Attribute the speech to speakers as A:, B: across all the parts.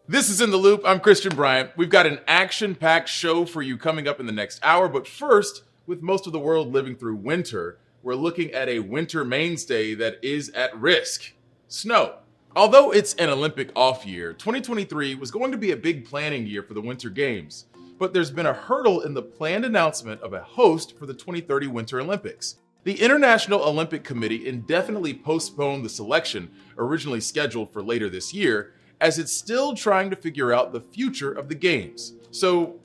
A: This is In the Loop. I'm Christian Bryant. We've got an action-packed show for you coming up in the next hour, but first, with most of the world living through winter, we're looking at a winter mainstay that is at risk: snow. Although it's an Olympic off year, 2023 was going to be a big planning year for the Winter Games, but there's been a hurdle in the planned announcement of a host for the 2030 Winter Olympics. The International Olympic Committee indefinitely postponed the selection, originally scheduled for later this year, as it's still trying to figure out the future of the Games. So,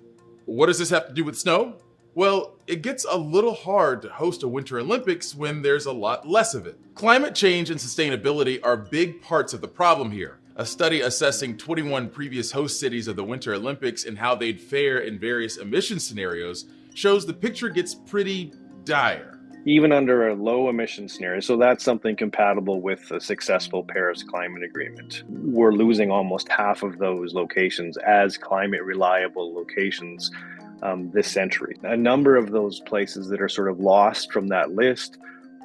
A: what does this have to do with snow? Well, it gets a little hard to host a Winter Olympics when there's a lot less of it. Climate change and sustainability are big parts of the problem here. A study assessing 21 previous host cities of the Winter Olympics and how they'd fare in various emission scenarios shows the picture gets pretty dire.
B: Even under a low emission scenario, so that's something compatible with a successful Paris Climate Agreement. We're losing almost half of those locations as climate reliable locations this century. A number of those places that are sort of lost from that list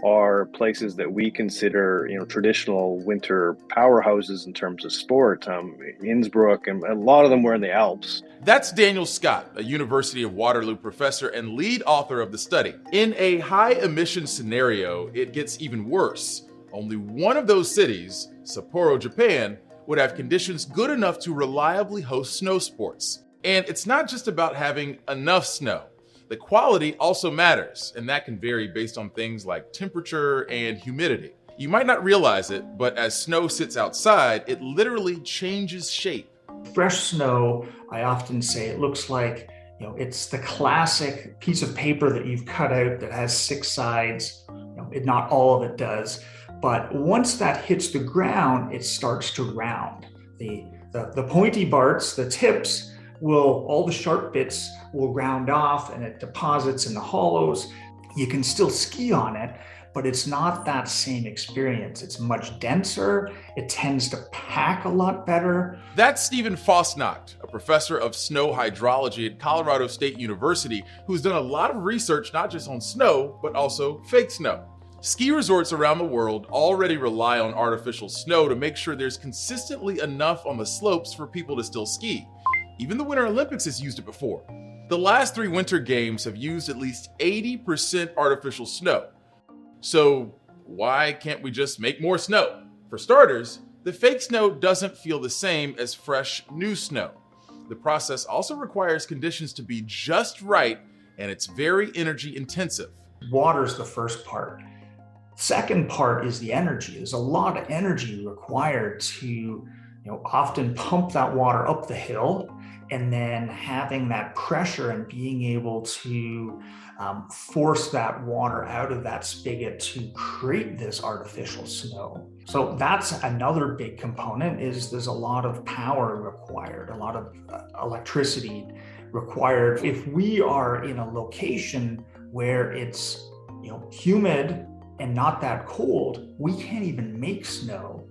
B: are places that we consider, traditional winter powerhouses in terms of sport. Innsbruck, and a lot of them were in the Alps.
A: That's Daniel Scott, a University of Waterloo professor and lead author of the study. In a high emission scenario, it gets even worse. Only one of those cities, Sapporo, Japan, would have conditions good enough to reliably host snow sports. And it's not just about having enough snow. The quality also matters, and that can vary based on things like temperature and humidity. You might not realize it, but as snow sits outside, it literally changes shape.
C: Fresh snow, I often say, it looks like, it's the classic piece of paper that you've cut out that has 6 sides. Not all of it does, but once that hits the ground, it starts to round. The pointy parts, the tips, all the sharp bits will round off and it deposits in the hollows. You can still ski on it, but it's not that same experience. It's much denser. It tends to pack a lot better.
A: That's Stephen Fosnacht, a professor of snow hydrology at Colorado State University, who's done a lot of research not just on snow, but also fake snow. Ski resorts around the world already rely on artificial snow to make sure there's consistently enough on the slopes for people to still ski. Even the Winter Olympics has used it before. The last 3 Winter Games have used at least 80% artificial snow. So why can't we just make more snow? For starters, the fake snow doesn't feel the same as fresh, new snow. The process also requires conditions to be just right, and it's very energy intensive.
C: Water's the first part. Second part is the energy. There's a lot of energy required to often pump that water up the hill, and then having that pressure and being able to force that water out of that spigot to create this artificial snow. So that's another big component, is there's a lot of power required, a lot of electricity required. If we are in a location where it's humid and not that cold, we can't even make snow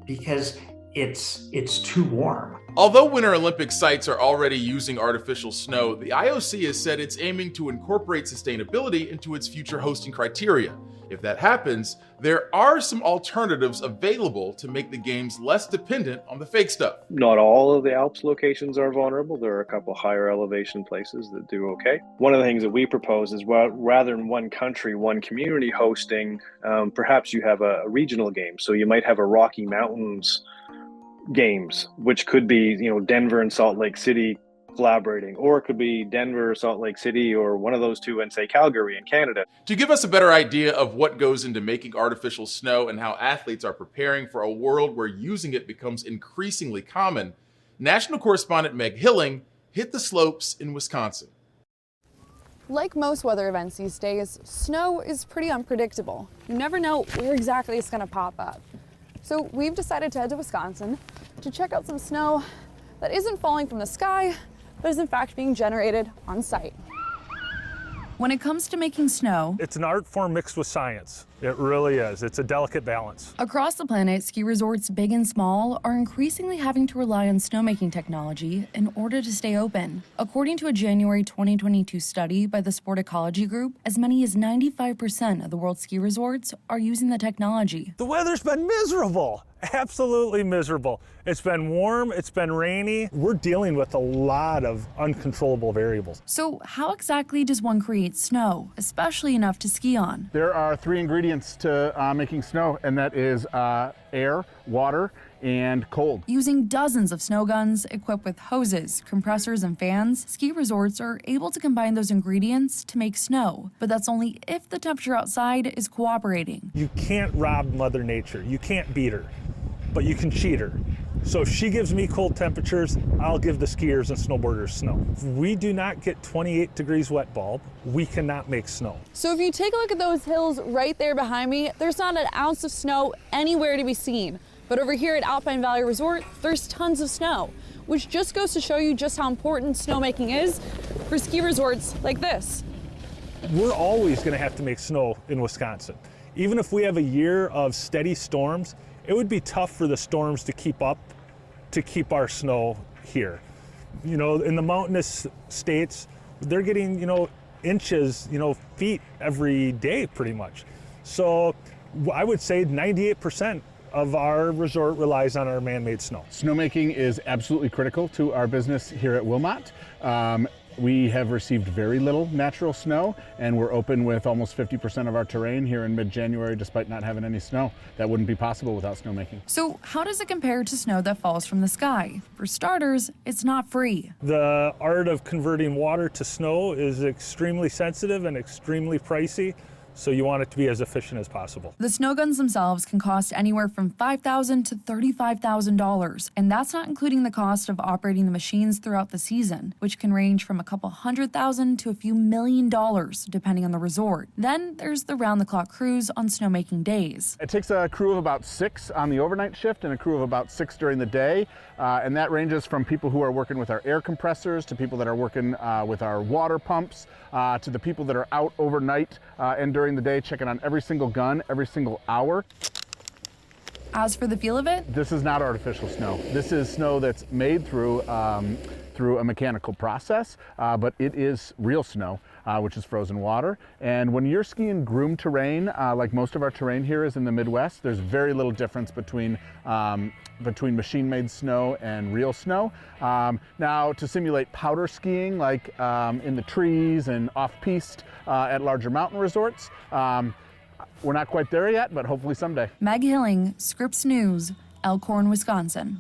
C: because it's too warm.
A: Although Winter Olympic sites are already using artificial snow, the IOC has said it's aiming to incorporate sustainability into its future hosting criteria. If that happens, there are some alternatives available to make the games less dependent on the fake stuff.
B: Not all of the Alps locations are vulnerable. There are a couple higher elevation places that do okay. One of the things that we propose is, rather than one country, one community hosting, perhaps you have a regional game. So you might have a Rocky Mountains games, which could be, Denver and Salt Lake City collaborating, or it could be Denver, Salt Lake City, or one of those two, and say Calgary in Canada.
A: To give us a better idea of what goes into making artificial snow and how athletes are preparing for a world where using it becomes increasingly common, national correspondent Meg Hilling hit the slopes in Wisconsin.
D: Like most weather events these days, snow is pretty unpredictable. You never know where exactly it's going to pop up. So we've decided to head to Wisconsin to check out some snow that isn't falling from the sky, but is in fact being generated on site.
E: When it comes to making snow,
F: it's an art form mixed with science.
E: It really is. It's a delicate balance.
D: Across the planet, ski resorts big and small are increasingly having to rely on snowmaking technology in order to stay open. According to a January 2022 study by the Sport Ecology Group, as many as 95% of the world's ski resorts are using the technology.
E: The weather's been miserable. Absolutely miserable. It's been warm, it's been rainy. We're dealing with a lot of uncontrollable variables.
D: So how exactly does one create snow, especially enough to ski on?
F: There are 3 ingredients to making snow, and that is air, water, and cold.
D: Using dozens of snow guns equipped with hoses, compressors, and fans, ski resorts are able to combine those ingredients to make snow. But that's only if the temperature outside is cooperating.
E: You can't rob Mother Nature. You can't beat her, but you can cheat her. So if she gives me cold temperatures, I'll give the skiers and snowboarders snow. If we do not get 28 degrees wet bulb, we cannot make snow.
D: So if you take a look at those hills right there behind me, there's not an ounce of snow anywhere to be seen. But over here at Alpine Valley Resort, there's tons of snow, which just goes to show you just how important snowmaking is for ski resorts like this.
E: We're always going to have to make snow in Wisconsin. Even if we have a year of steady storms, it would be tough for the storms to keep up, to keep our snow here. You know, in the mountainous states, they're getting, inches, feet every day pretty much. So I would say 98% of our resort relies on our man-made snow.
F: Snowmaking is absolutely critical to our business here at Wilmot. We have received very little natural snow, and we're open with almost 50% of our terrain here in mid-January despite not having any snow. That wouldn't be possible without snowmaking.
D: So how does it compare to snow that falls from the sky? For starters, it's not free.
E: The art of converting water to snow is extremely sensitive and extremely pricey. So you want it to be as efficient as possible.
D: The snow guns themselves can cost anywhere from $5,000 to $35,000, and that's not including the cost of operating the machines throughout the season, which can range from a couple $100,000 to a few $1 million, depending on the resort. Then there's the round-the-clock crews on snowmaking days.
F: It takes a crew of about 6 on the overnight shift and a crew of about 6 during the day, and that ranges from people who are working with our air compressors to people that are working with our water pumps to the people that are out overnight and during the day checking on every single gun, every single hour.
D: As for the feel of it,
F: this is not artificial snow. This is snow that's made through a mechanical process, but it is real snow, which is frozen water. And when you're skiing groomed terrain, like most of our terrain here is in the Midwest, there's very little difference between machine-made snow and real snow. Now, to simulate powder skiing, like in the trees and off-piste at larger mountain resorts, we're not quite there yet, but hopefully someday.
D: Meg Hilling, Scripps News, Elkhorn, Wisconsin.